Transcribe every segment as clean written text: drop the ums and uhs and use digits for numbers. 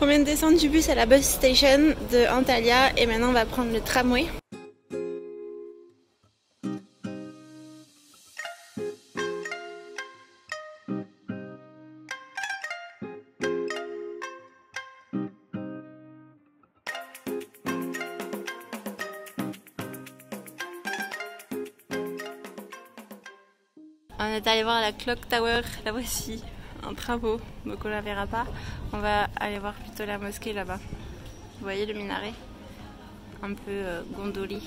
On vient de descendre du bus à la bus station de Antalya et maintenant on va prendre le tramway. On est allé voir la Clock Tower, la voici, en travaux, donc on la verra pas. On va aller voir plutôt la mosquée là-bas. Vous voyez le minaret, un peu gondoli.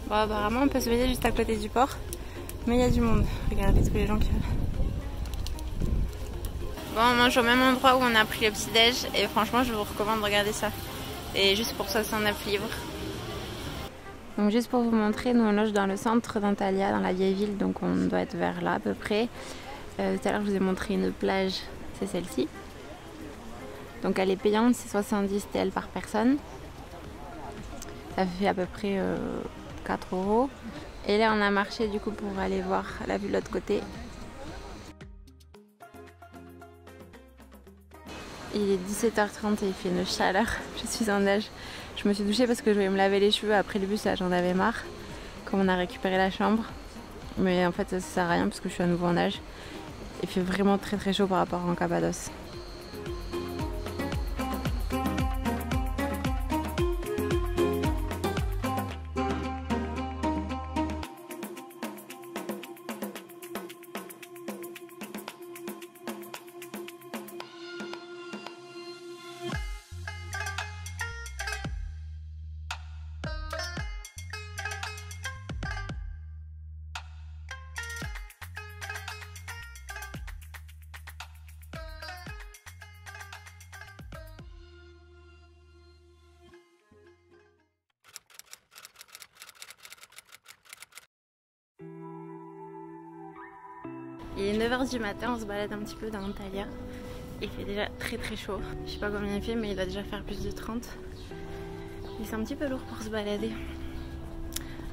Bon, apparemment on peut se baigner juste à côté du port, mais il y a du monde. Regardez tous les gens qui... Bon, on mange au même endroit où on a pris le petit déj et franchement je vous recommande de regarder ça. Et juste pour 69 livres. Donc juste pour vous montrer, nous on loge dans le centre d'Antalya, dans la vieille ville, donc on doit être vers là à peu près. Tout à l'heure je vous ai montré une plage, c'est celle-ci. Donc elle est payante, c'est 70 TL par personne. Ça fait à peu près 4 €. Et là on a marché du coup pour aller voir la vue de l'autre côté. Il est 17h30 et il fait une chaleur, je suis en nage. Je me suis douchée parce que je voulais me laver les cheveux après le bus, là j'en avais marre. Comme on a récupéré la chambre. Mais en fait ça sert à rien parce que je suis à nouveau en nage. Il fait vraiment très très chaud par rapport en Cappadoce. Il est 9h du matin, on se balade un petit peu dans Antalya. Il fait déjà très très chaud. Je sais pas combien il fait mais il doit déjà faire plus de 30. Et c'est un petit peu lourd pour se balader.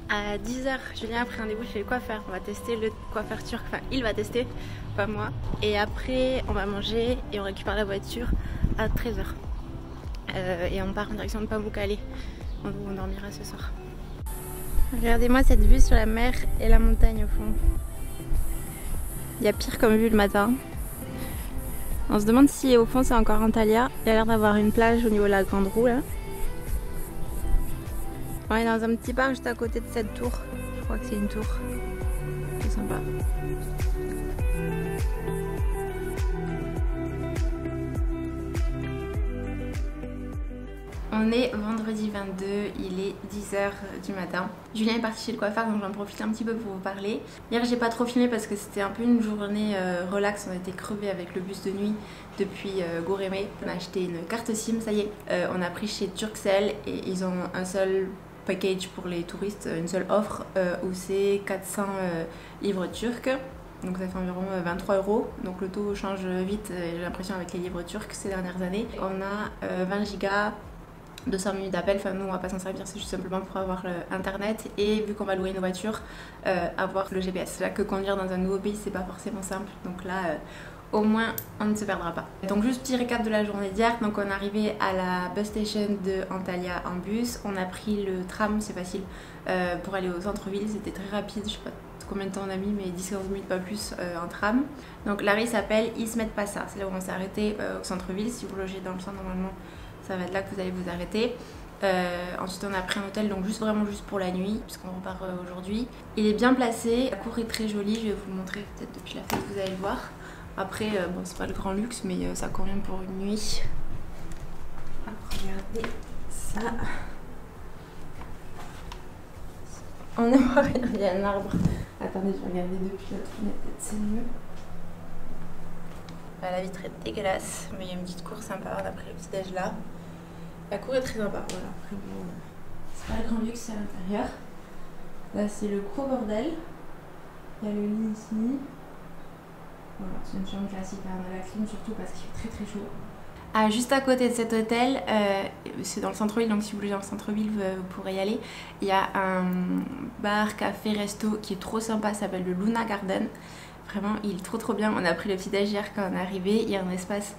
À 10h, Julien a pris rendez-vous chez le coiffeur. On va tester le coiffeur turc. Enfin, il va tester, pas moi. Et après, on va manger et on récupère la voiture à 13h. Et on part en direction de Pamukkale. On dormira ce soir. Regardez-moi cette vue sur la mer et la montagne au fond. Il y a pire comme vue le matin. On se demande si au fond c'est encore Antalya. Il y a l'air d'avoir une plage au niveau de la grande roue là. On est dans un petit parc juste à côté de cette tour. Je crois que c'est une tour. C'est sympa. On est vendredi 22, il est 10h du matin. Julien est parti chez le coiffeur donc j'en profite un petit peu pour vous parler. Hier j'ai pas trop filmé parce que c'était un peu une journée relax, on était crevés avec le bus de nuit depuis Goreme. On a acheté une carte SIM, ça y est. On a pris chez Turkcell et ils ont un seul package pour les touristes, une seule offre où c'est 400 livres turcs. Donc ça fait environ 23 €. Donc le taux change vite, j'ai l'impression avec les livres turcs ces dernières années. On a 20 gigas. 200 minutes d'appel, enfin nous on va pas s'en servir, c'est juste simplement pour avoir internet et vu qu'on va louer une voiture, avoir le GPS. C'est là que conduire dans un nouveau pays c'est pas forcément simple, donc là au moins on ne se perdra pas. Donc juste petit récap de la journée d'hier, donc on est arrivé à la bus station de Antalya en bus, on a pris le tram, c'est facile, pour aller au centre-ville, c'était très rapide, je sais pas combien de temps on a mis mais 10-15 minutes pas plus en tram. Donc l'arrêt s'appelle Ismet Pasa, c'est là où on s'est arrêté au centre-ville, si vous logez dans le centre normalement ça va être là que vous allez vous arrêter. Ensuite on a pris un hôtel donc vraiment juste pour la nuit puisqu'on repart aujourd'hui. Il est bien placé, la cour est très jolie, je vais vous le montrer peut-être depuis la fenêtre, vous allez le voir. Après bon c'est pas le grand luxe mais ça convient pour une nuit. Hop, regardez ça. On ne voit rien, il y a un arbre. Attendez, je vais regarder depuis l'autre fenêtre, peut-être c'est mieux. La vitre est dégueulasse, mais il y a une petite cour sympa, on a pris le petit déj là. La cour est très sympa, voilà. Après bon, c'est pas le grand luxe à l'intérieur. Là c'est le gros bordel. Il y a le lit ici. Voilà, c'est une chambre classique, hein. On a la clim surtout parce qu'il fait très très chaud. Ah, juste à côté de cet hôtel, c'est dans le centre-ville, donc si vous voulez dans le centre-ville, vous pourrez y aller. Il y a un bar, café, resto qui est trop sympa, ça s'appelle le Luna Garden. Vraiment, il est trop bien. On a pris le petit-déj hier quand on est arrivé. Il y a un espace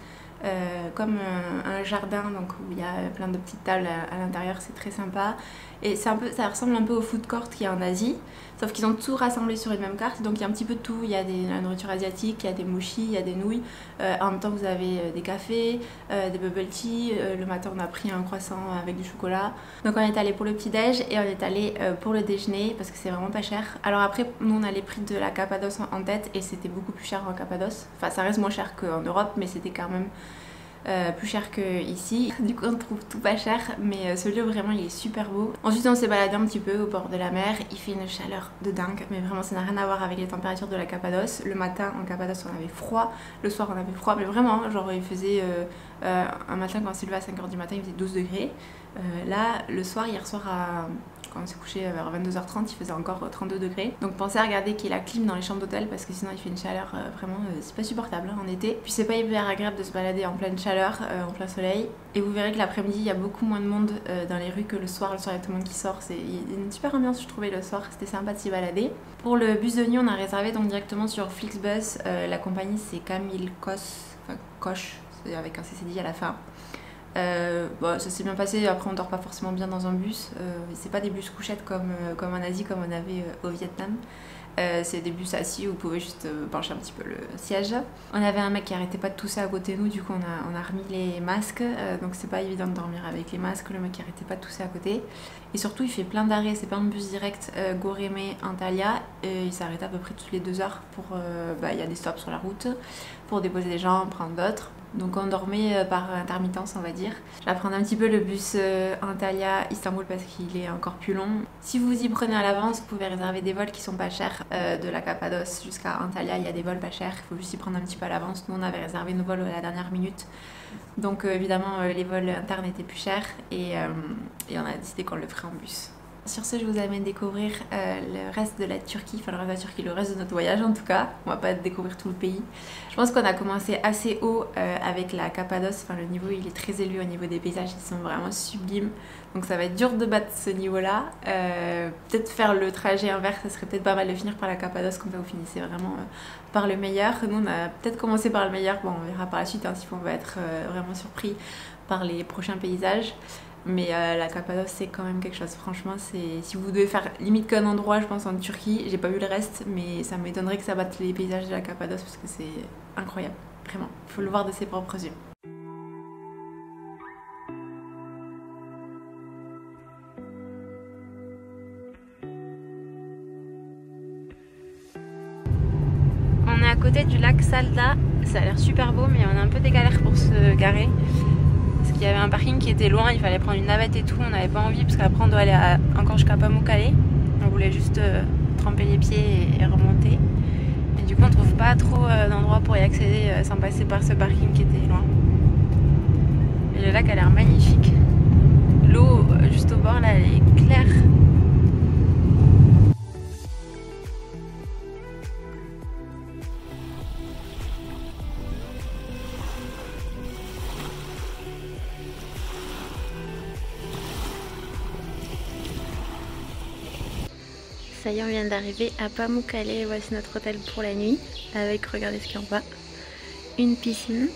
comme un jardin, donc où il y a plein de petites tables à l'intérieur, c'est très sympa. Et c'est un peu, ça ressemble un peu au food court qu'il y a en Asie, sauf qu'ils ont tout rassemblé sur une même carte, donc il y a un petit peu de tout. Il y a la nourriture asiatique, il y a des mushis, il y a des nouilles. En même temps, vous avez des cafés, des bubble tea. Le matin, on a pris un croissant avec du chocolat. Donc on est allé pour le petit-déj et on est allé pour le déjeuner parce que c'est vraiment pas cher. Alors après, nous on a les prix de la Cappadoce en tête et c'était beaucoup plus cher en Cappadoce. Enfin, ça reste moins cher qu'en Europe, mais c'était quand même plus cher qu'ici. Du coup on trouve tout pas cher, mais ce lieu vraiment il est super beau. Ensuite on s'est baladé un petit peu au bord de la mer, il fait une chaleur de dingue, mais vraiment ça n'a rien à voir avec les températures de la Cappadoce. Le matin en Cappadoce on avait froid, le soir on avait froid, mais vraiment genre il faisait un matin quand on s'est levé à 5h du matin il faisait 12 degrés. Là le soir, hier soir quand on s'est couché vers 22h30 il faisait encore 32 degrés. Donc pensez à regarder qu'il y ait la clim dans les chambres d'hôtel parce que sinon il fait une chaleur vraiment c'est pas supportable en été. Puis c'est pas hyper agréable de se balader en pleine chaleur, en plein soleil. Et vous verrez que l'après-midi il y a beaucoup moins de monde dans les rues que le soir. Le soir il y a tout le monde qui sort, il y a une super ambiance je trouvais le soir, c'était sympa de s'y balader. Pour le bus de nuit on a réservé donc directement sur Flixbus, la compagnie c'est Camille Koch, c'est avec un CCD à la fin. Bon, ça s'est bien passé, après on dort pas forcément bien dans un bus, c'est pas des bus couchettes comme en Asie comme on avait au Vietnam. C'est des bus assis où vous pouvez juste pencher un petit peu le siège. On avait un mec qui arrêtait pas de tousser à côté de nous, du coup on a remis les masques, donc c'est pas évident de dormir avec les masques, le mec qui arrêtait pas de tousser à côté. Et surtout il fait plein d'arrêts, c'est pas un bus direct Goreme Antalya, il s'arrête à peu près toutes les 2 heures pour, il y a des stops sur la route pour déposer des gens, prendre d'autres. Donc on dormait par intermittence on va dire. Je vais prendre un petit peu le bus Antalya-Istanbul parce qu'il est encore plus long. Si vous y prenez à l'avance, vous pouvez réserver des vols qui sont pas chers. De la Cappadoce jusqu'à Antalya, il y a des vols pas chers. Il faut juste y prendre un petit peu à l'avance. Nous on avait réservé nos vols à la dernière minute. Donc évidemment les vols internes étaient plus chers et on a décidé qu'on le ferait en bus. Sur ce, je vous amène découvrir le reste de la Turquie, enfin le reste de la Turquie, le reste de notre voyage en tout cas. On va pas découvrir tout le pays. Je pense qu'on a commencé assez haut avec la Cappadoce, enfin le niveau il est très élevé au niveau des paysages, ils sont vraiment sublimes. Donc ça va être dur de battre ce niveau-là. Peut-être faire le trajet inverse, ça serait peut-être pas mal de finir par la Cappadoce, comme ça vous finissez vraiment par le meilleur. Nous on a peut-être commencé par le meilleur, bon on verra par la suite hein, si on va être vraiment surpris par les prochains paysages. Mais la Cappadoce c'est quand même quelque chose, franchement si vous devez faire limite qu'un endroit je pense en Turquie, j'ai pas vu le reste mais ça m'étonnerait que ça batte les paysages de la Cappadoce parce que c'est incroyable, vraiment, il faut le voir de ses propres yeux. On est à côté du lac Salda, ça a l'air super beau mais on a un peu des galères pour se garer. Parce qu'il y avait un parking qui était loin, il fallait prendre une navette et tout, on n'avait pas envie parce qu'après on doit aller encore jusqu'à Pamukkale. On voulait juste tremper les pieds et remonter. Et du coup on trouve pas trop d'endroits pour y accéder sans passer par ce parking qui était loin. Et le lac a l'air magnifique. L'eau juste au bord là elle est claire. Ça y est, on vient d'arriver à Pamukkale. Voici notre hôtel pour la nuit. Avec, regardez ce qu'il y a en bas, une piscine.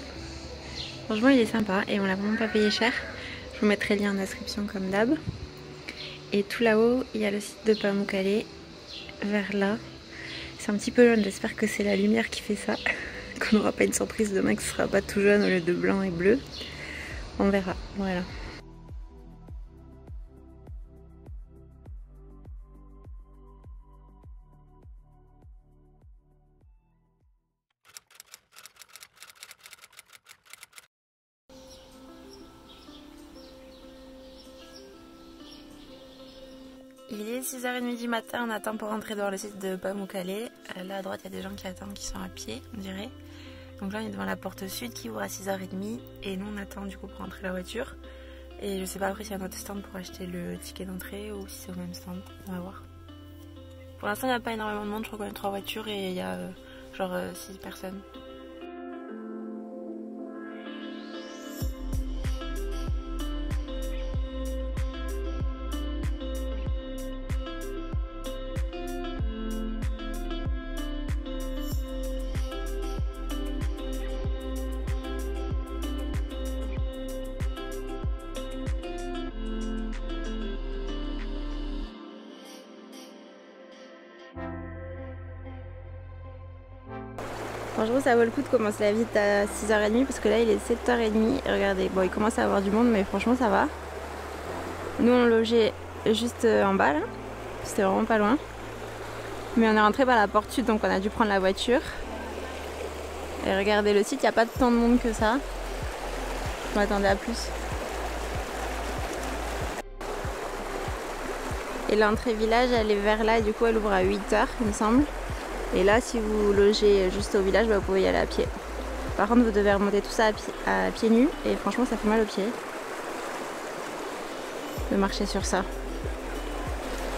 Franchement, il est sympa et on l'a vraiment pas payé cher. Je vous mettrai le lien en description comme d'hab. Et tout là-haut, il y a le site de Pamukkale. Vers là. C'est un petit peu jaune, j'espère que c'est la lumière qui fait ça. Qu'on n'aura pas une surprise demain que ce sera pas tout jaune au lieu de blanc et bleu. On verra, voilà. Il est 6h30 du matin, on attend pour rentrer dans le site de Pamukkale. Là à droite, il y a des gens qui attendent, qui sont à pied, on dirait. Donc là, on est devant la porte sud qui ouvre à 6h30 et nous on attend du coup pour rentrer la voiture. Et je sais pas après s'il y a un autre stand pour acheter le ticket d'entrée ou si c'est au même stand, on va voir. Pour l'instant, il n'y a pas énormément de monde, je crois qu'on a 3 voitures et il y a genre 6 personnes. Franchement ça vaut le coup de commencer la visite à 6h30 parce que là il est 7h30 et regardez, bon il commence à avoir du monde mais franchement ça va. Nous on logeait juste en bas là, c'était vraiment pas loin. Mais on est rentré par la porte sud donc on a dû prendre la voiture. Et regardez le site, il n'y a pas tant de monde que ça. Je m'attendais à plus. Et l'entrée village elle est vers là et du coup elle ouvre à 8h il me semble. Et là si vous logez juste au village, vous pouvez y aller à pied. Par contre vous devez remonter tout ça à pieds nus et franchement ça fait mal aux pieds de marcher sur ça.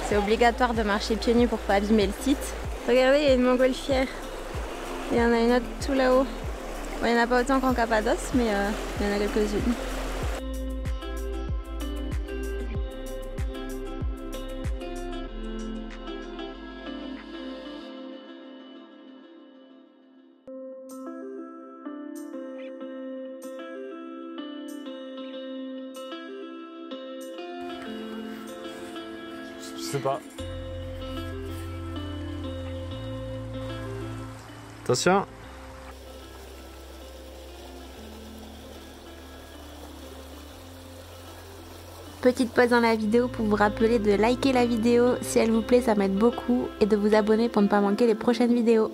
C'est obligatoire de marcher pieds nus pour pas abîmer le site. Regardez, il y a une montgolfière. Il y en a une autre tout là-haut. Bon, il n'y en a pas autant qu'en Cappadoce, mais il y en a quelques-unes. Je sais pas. Attention. Petite pause dans la vidéo pour vous rappeler de liker la vidéo si elle vous plaît, ça m'aide beaucoup, et de vous abonner pour ne pas manquer les prochaines vidéos.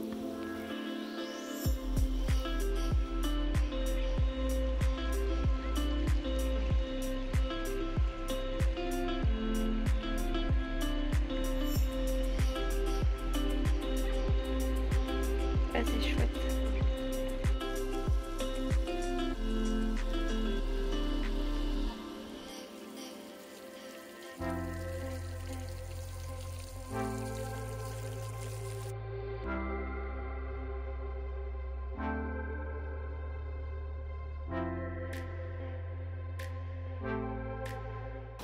Ah, c'est chouette.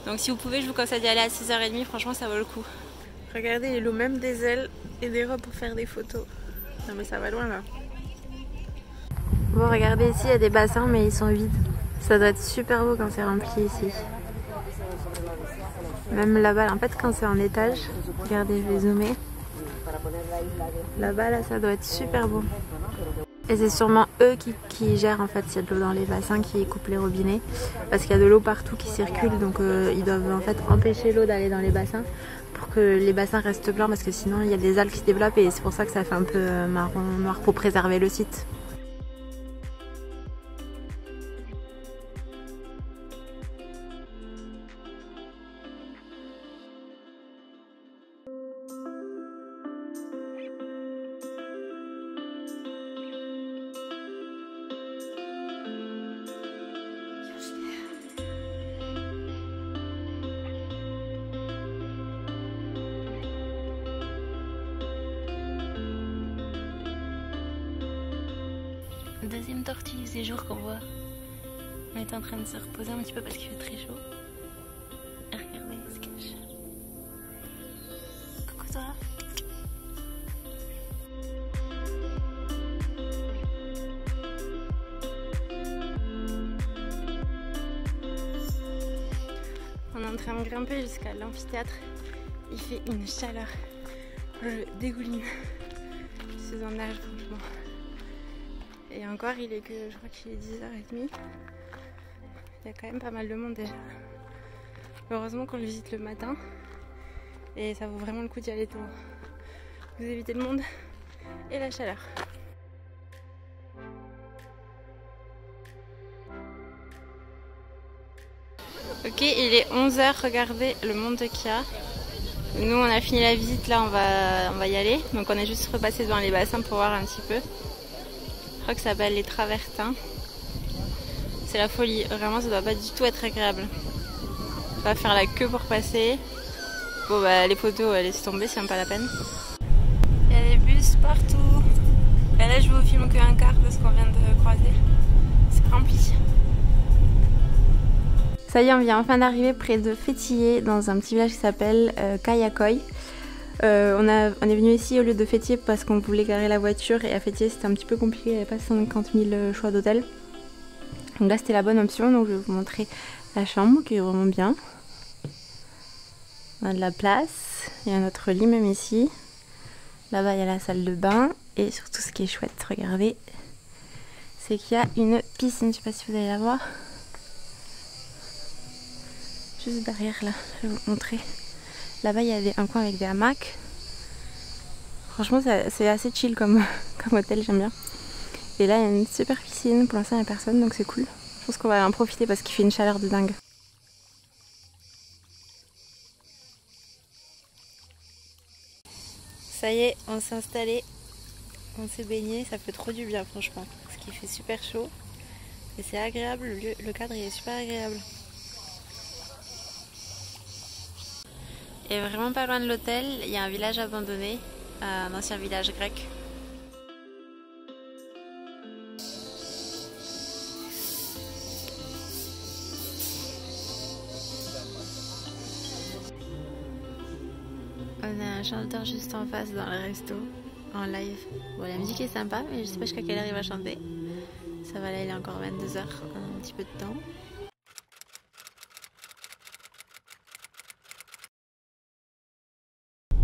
Donc si vous pouvez, je vous conseille d'y aller à 6h30, franchement ça vaut le coup. Regardez, il loue même des ailes et des robes pour faire des photos. Non mais ça va loin là. Bon, regardez ici, il y a des bassins mais ils sont vides. Ça doit être super beau quand c'est rempli ici. Même là-bas, en fait quand c'est en étage, regardez, je vais zoomer. Là-bas, là, ça doit être super beau. Et c'est sûrement eux qui gèrent en fait s'il y a de l'eau dans les bassins, qui coupent les robinets. Parce qu'il y a de l'eau partout qui circule, donc ils doivent en fait empêcher l'eau d'aller dans les bassins pour que les bassins restent pleins, parce que sinon il y a des algues qui se développent et c'est pour ça que ça fait un peu marron noir pour préserver le site. Deuxième tortue du séjour qu'on voit. On est en train de se reposer un petit peu parce qu'il fait très chaud. Et regardez, il se cache. Coucou toi. On est en train de grimper jusqu'à l'amphithéâtre. Il fait une chaleur. Je dégouline. Je suis en nage franchement. Et encore, il est que, je crois qu'il est 10h30. Il y a quand même pas mal de monde déjà. Heureusement qu'on le visite le matin. Et ça vaut vraiment le coup d'y aller tôt. Vous évitez le monde et la chaleur. Ok, il est 11h, regardez le monde qu'il y a. Nous on a fini la visite, là on va y aller. Donc on est juste repassé devant les bassins pour voir un petit peu. Je crois que ça s'appelle les Travertins. C'est la folie, vraiment ça doit pas du tout être agréable. On va faire la queue pour passer. Bon bah les photos, laissez tomber, c'est même pas la peine. Il y a des bus partout. Et là je vous filme qu'un quart de ce qu'on vient de croiser. C'est rempli. Ça y est, on vient enfin d'arriver près de Fétillé, dans un petit village qui s'appelle Kayakoy. On est venu ici au lieu de Fétillé parce qu'on voulait garer la voiture, et à Fétillé c'était un petit peu compliqué, il n'y avait pas 50 000 choix d'hôtel. Donc là c'était la bonne option, donc je vais vous montrer la chambre qui est vraiment bien. On a de la place, il y a notre lit même ici. Là-bas il y a la salle de bain Et surtout ce qui est chouette, regardez, c'est qu'il y a une piscine, je sais pas si vous allez la voir. Juste derrière là, je vais vous montrer. Là-bas il y a un coin avec des hamacs. Franchement c'est assez chill comme hôtel, j'aime bien. Et là il y a une super piscine, pour l'instant il n'y a personne donc c'est cool. Je pense qu'on va en profiter parce qu'il fait une chaleur de dingue. Ça y est, on s'est installé, on s'est baigné, ça fait trop du bien franchement. Parce qu'il fait super chaud et c'est agréable, le cadre il est super agréable. Et vraiment pas loin de l'hôtel, il y a un village abandonné, un ancien village grec. On a un chanteur juste en face dans le resto, en live. Bon, la musique est sympa, mais je sais pas jusqu'à quelle heure il va chanter. Ça va, là il est encore 22 h, on a un petit peu de temps.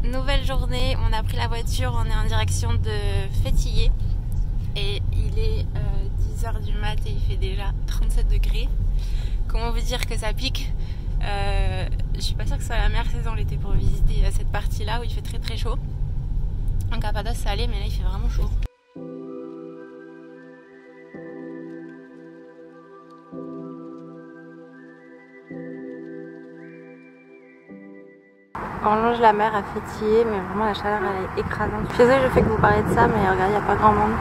Nouvelle journée, on a pris la voiture, on est en direction de Fétillé. Et il est 10 h du mat et il fait déjà 37 degrés. Comment vous dire que ça pique? Je suis pas sûre que ce soit la meilleure saison l'été pour visiter cette partie là où il fait très très chaud. En Cappadoce ça allait, mais là il fait vraiment chaud. On longe la mer à Fétillé, mais vraiment la chaleur elle est écrasante. Je suis désolée, je fais que vous parler de ça, mais regardez, il n'y a pas grand monde.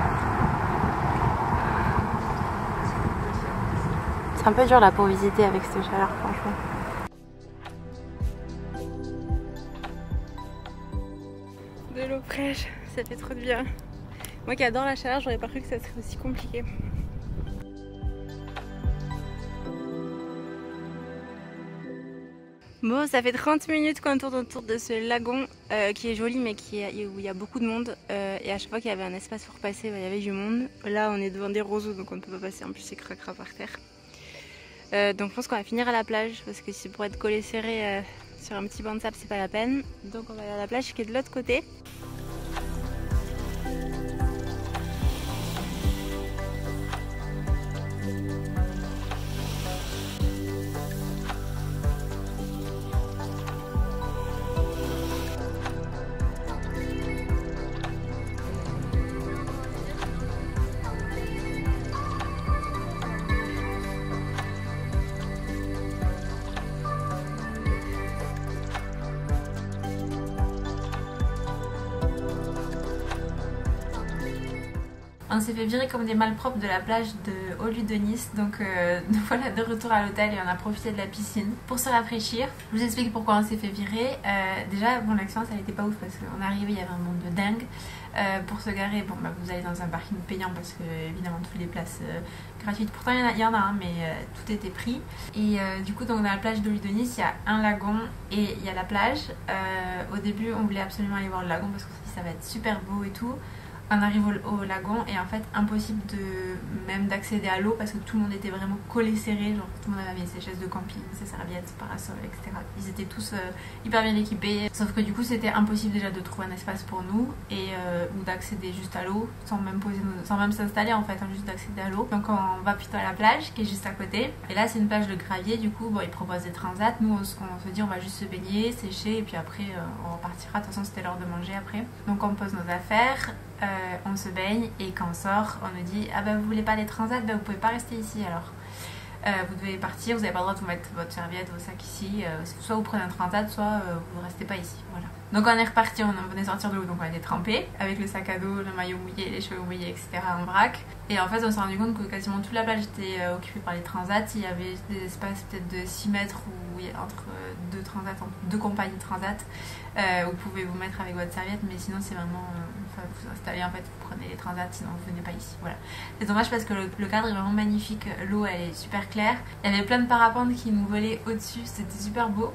C'est un peu dur là pour visiter avec cette chaleur, franchement. De l'eau fraîche, ça fait trop de bien. Moi qui adore la chaleur, j'aurais pas cru que ça serait aussi compliqué. Bon, ça fait 30 minutes qu'on tourne autour de ce lagon qui est joli mais où il y a beaucoup de monde. Et à chaque fois qu'il y avait un espace pour passer, il y avait du monde. Là, on est devant des roseaux donc on ne peut pas passer. En plus, c'est cracra par terre. Donc je pense qu'on va finir à la plage parce que si pour être collé serré sur un petit banc de sable, c'est pas la peine. Donc on va aller à la plage qui est de l'autre côté. On s'est fait virer comme des malpropres de la plage de Haut-Lieu de Nice, donc voilà, de retour à l'hôtel et on a profité de la piscine pour se rafraîchir. Je vous explique pourquoi on s'est fait virer. Déjà, bon, l'expérience elle était pas ouf parce qu'on est arrivé, il y avait un monde de dingue. Pour se garer, bon, bah, vous allez dans un parking payant parce que évidemment toutes les places gratuites. Pourtant il y en a un, mais tout était pris. Et du coup, donc dans la plage d'Haut-Lieu de Nice, il y a un lagon et il y a la plage. Au début, on voulait absolument aller voir le lagon parce qu'on s'est dit ça va être super beau et tout. On arrive au lagon et en fait impossible même d'accéder à l'eau parce que tout le monde était vraiment collé serré, genre tout le monde avait ses chaises de camping, ses serviettes, parasols, etc. Ils étaient tous hyper bien équipés, sauf que du coup c'était impossible déjà de trouver un espace pour nous et ou d'accéder juste à l'eau sans même s'installer en fait, hein, juste d'accéder à l'eau. Donc on va plutôt à la plage qui est juste à côté et là c'est une plage de gravier, du coup bon, ils proposent des transats, nous on se dit on va juste se baigner, sécher et puis après on repartira, de toute façon c'était l'heure de manger après. Donc on pose nos affaires. On se baigne et quand on sort on nous dit ah bah vous voulez pas des transats, bah vous pouvez pas rester ici alors vous devez partir, vous avez pas le droit de vous mettre votre serviette, vos sacs ici, soit vous prenez un transat soit vous restez pas ici, voilà. Donc on est reparti, on venait sortir de l'eau donc on était trempés avec le sac à dos, le maillot mouillé, les cheveux mouillés etc en vrac et en fait on s'est rendu compte que quasiment toute la plage était occupée par les transats. Il y avait des espaces peut-être de 6 mètres où il y a entre deux transats, entre deux compagnies de transats où vous pouvez vous mettre avec votre serviette, mais sinon c'est vraiment vous installez en fait, vous prenez les transats, sinon vous venez pas ici, voilà. C'est dommage parce que le cadre est vraiment magnifique, l'eau elle est super claire, il y avait plein de parapentes qui nous volaient au-dessus, c'était super beau.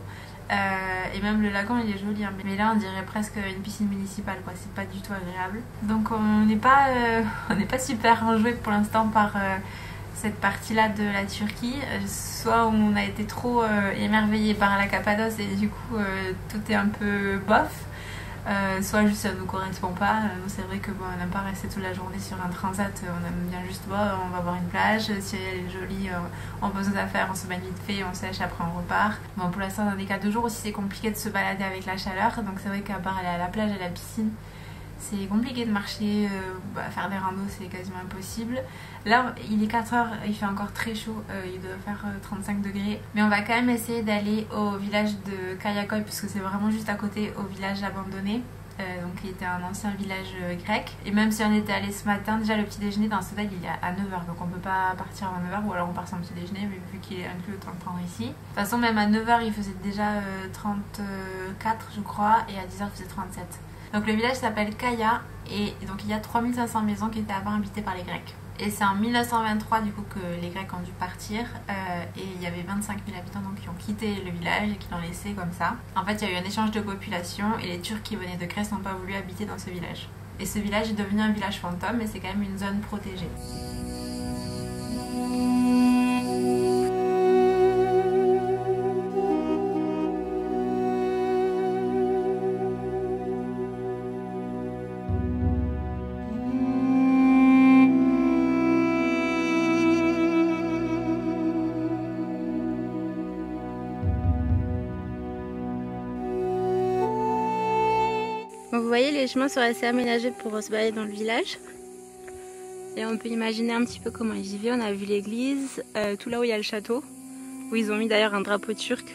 Et même le lagon il est joli hein. Mais là on dirait presque une piscine municipale quoi, c'est pas du tout agréable. Donc on n'est pas super enjoué pour l'instant par cette partie là de la Turquie. Soit on a été trop émerveillé par la Cappadoce et du coup tout est un peu bof, soit juste ça ne nous correspond pas. C'est vrai que bon, on n'aime pas rester toute la journée sur un transat, on aime bien juste bon, on va voir une plage, si elle est jolie, on pose nos affaires, on se baigne vite fait, on sèche, après on repart. Bon, pour l'instant dans des cas de jour aussi c'est compliqué de se balader avec la chaleur, donc c'est vrai qu'à part aller à la plage et à la piscine, c'est compliqué de marcher, faire des randos c'est quasiment impossible. Là il est 4h, il fait encore très chaud, il doit faire 35 degrés. Mais on va quand même essayer d'aller au village de Kayakoi parce que c'est vraiment juste à côté, au village abandonné. Donc qui était un ancien village grec. Et même si on était allé ce matin, déjà le petit déjeuner dans ce hôtel il est à 9h. Donc on peut pas partir avant 9h ou alors on part sans petit déjeuner, mais vu qu'il est inclus autant le prendre ici. De toute façon même à 9h il faisait déjà 34 je crois et à 10h il faisait 37. Donc le village s'appelle Kaya et donc il y a 3500 maisons qui étaient avant habitées par les Grecs. Et c'est en 1923 du coup que les Grecs ont dû partir et il y avait 25 000 habitants donc qui ont quitté le village et qui l'ont laissé comme ça. En fait il y a eu un échange de population et les Turcs qui venaient de Grèce n'ont pas voulu habiter dans ce village. Et ce village est devenu un village fantôme mais c'est quand même une zone protégée. Bon, vous voyez, les chemins sont assez aménagés pour se balader dans le village. Et on peut imaginer un petit peu comment ils vivaient. On a vu l'église, tout là où il y a le château, où ils ont mis d'ailleurs un drapeau turc.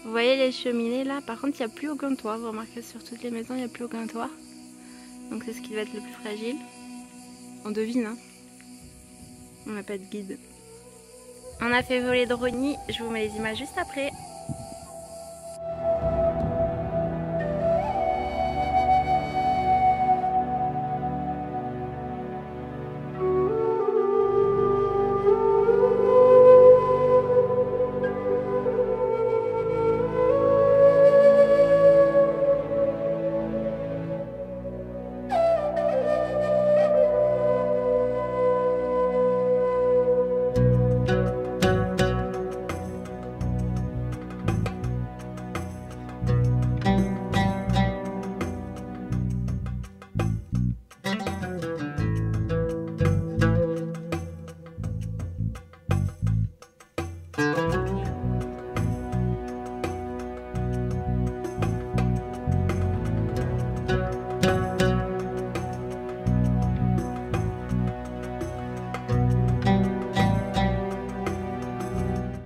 Vous voyez les cheminées là, par contre il n'y a plus aucun toit. Vous remarquez sur toutes les maisons il n'y a plus aucun toit. Donc c'est ce qui va être le plus fragile. On devine, hein. On n'a pas de guide. On a fait voler de Rony, je vous mets les images juste après.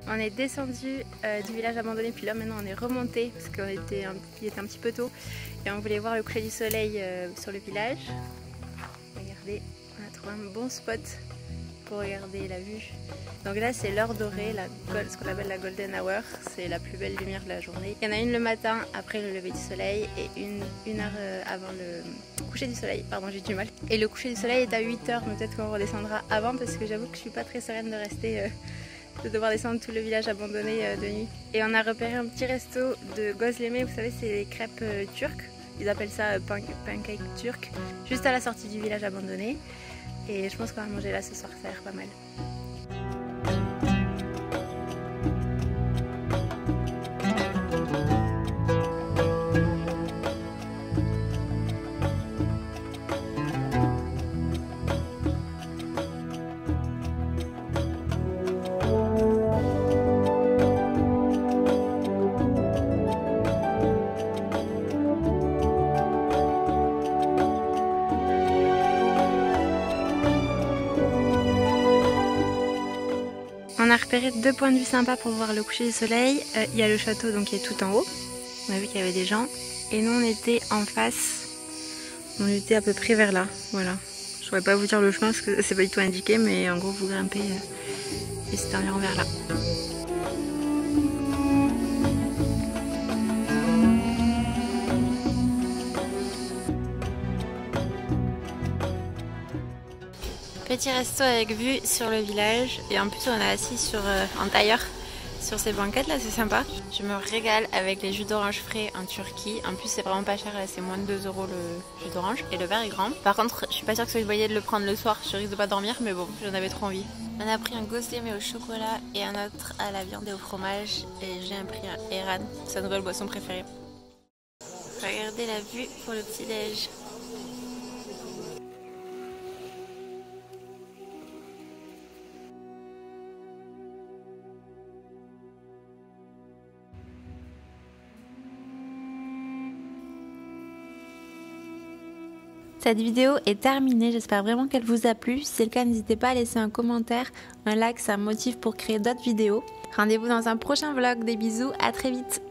On est descendu du village abandonné, puis là maintenant on est remonté parce qu'il était un petit peu tôt et on voulait voir le coucher du soleil sur le village. Regardez, on a trouvé un bon spot pour regarder la vue. Donc là c'est l'heure dorée, ce qu'on appelle la golden hour, c'est la plus belle lumière de la journée. Il y en a une le matin après le lever du soleil et une heure avant le coucher du soleil, pardon j'ai du mal. Et le coucher du soleil est à 8h, mais peut-être qu'on redescendra avant parce que j'avoue que je suis pas très sereine de rester... de devoir descendre tout le village abandonné de nuit. Et on a repéré un petit resto de Gözleme, vous savez c'est les crêpes turques, ils appellent ça pancake turc, juste à la sortie du village abandonné. Et je pense qu'on va manger là ce soir, ça a l'air pas mal. On a repéré deux points de vue sympas pour voir le coucher du soleil. Il y a le château donc qui est tout en haut. On a vu qu'il y avait des gens. Et nous on était en face. On était à peu près vers là. Voilà. Je ne pourrais pas vous dire le chemin parce que c'est pas du tout indiqué. Mais en gros vous grimpez et c'est environ vers là. Petit resto avec vue sur le village et en plus on est assis en tailleur sur ces banquettes là, c'est sympa. Je me régale avec les jus d'orange frais en Turquie. En plus c'est vraiment pas cher, là c'est moins de 2 € le jus d'orange et le verre est grand. Par contre je suis pas sûre que ça soit une bonne idée de le prendre le soir, je risque de pas dormir mais bon j'en avais trop envie. On a pris un gözleme au chocolat et un autre à la viande et au fromage et j'ai pris un ayran, sa nouvelle boisson préférée. Regardez la vue pour le petit-déj. Cette vidéo est terminée, j'espère vraiment qu'elle vous a plu. Si c'est le cas, n'hésitez pas à laisser un commentaire, un like, ça me motive pour créer d'autres vidéos. Rendez-vous dans un prochain vlog, des bisous, à très vite.